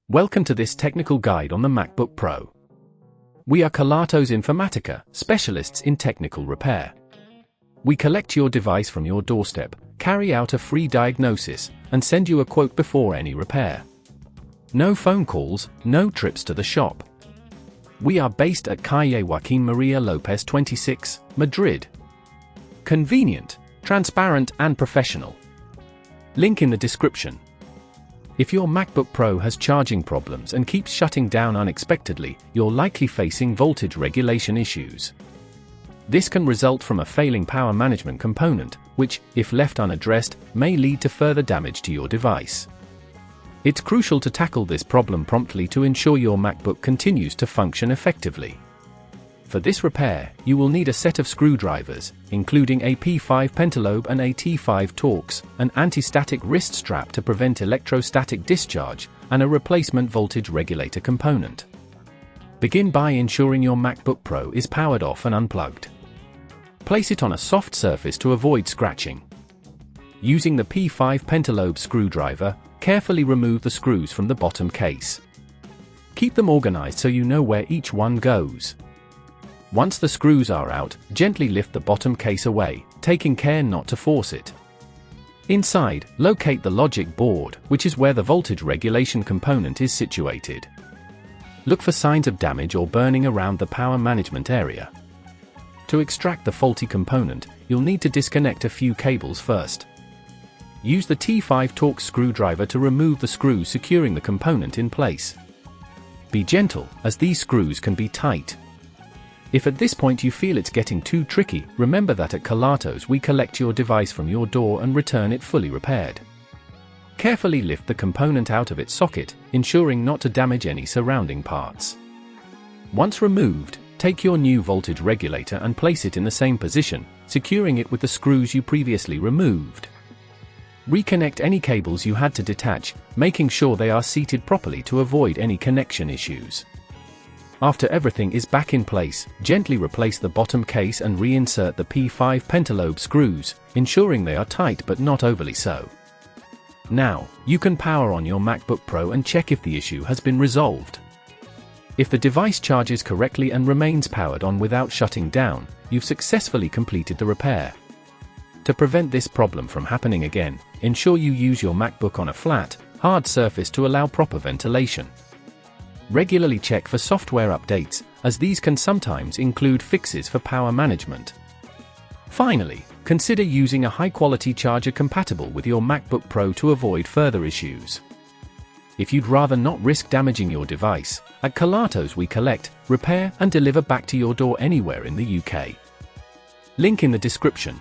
Welcome to this technical guide on the MacBook Pro. We are Kelatos Informatica, specialists in technical repair. We collect your device from your doorstep, carry out a free diagnosis, and send you a quote before any repair. No phone calls, no trips to the shop. We are based at Calle Joaquín María López 26, Madrid. Convenient, transparent and professional. Link in the description. If your MacBook Pro has charging problems and keeps shutting down unexpectedly, you're likely facing voltage regulation issues. This can result from a failing power management component, which, if left unaddressed, may lead to further damage to your device. It's crucial to tackle this problem promptly to ensure your MacBook continues to function effectively. For this repair, you will need a set of screwdrivers, including a P5 pentalobe and a T5 Torx, an anti-static wrist strap to prevent electrostatic discharge, and a replacement voltage regulator component. Begin by ensuring your MacBook Pro is powered off and unplugged. Place it on a soft surface to avoid scratching. Using the P5 pentalobe screwdriver, carefully remove the screws from the bottom case. Keep them organized so you know where each one goes. Once the screws are out, gently lift the bottom case away, taking care not to force it. Inside, locate the logic board, which is where the voltage regulation component is situated. Look for signs of damage or burning around the power management area. To extract the faulty component, you'll need to disconnect a few cables first. Use the T5 Torx screwdriver to remove the screws securing the component in place. Be gentle, as these screws can be tight. If at this point you feel it's getting too tricky, remember that at Kelatos we collect your device from your door and return it fully repaired. Carefully lift the component out of its socket, ensuring not to damage any surrounding parts. Once removed, take your new voltage regulator and place it in the same position, securing it with the screws you previously removed. Reconnect any cables you had to detach, making sure they are seated properly to avoid any connection issues. After everything is back in place, gently replace the bottom case and reinsert the P5 pentalobe screws, ensuring they are tight but not overly so. Now, you can power on your MacBook Pro and check if the issue has been resolved. If the device charges correctly and remains powered on without shutting down, you've successfully completed the repair. To prevent this problem from happening again, ensure you use your MacBook on a flat, hard surface to allow proper ventilation. Regularly check for software updates, as these can sometimes include fixes for power management. Finally, consider using a high-quality charger compatible with your MacBook Pro to avoid further issues. If you'd rather not risk damaging your device, at Kelatos we collect, repair and deliver back to your door anywhere in the UK. Link in the description.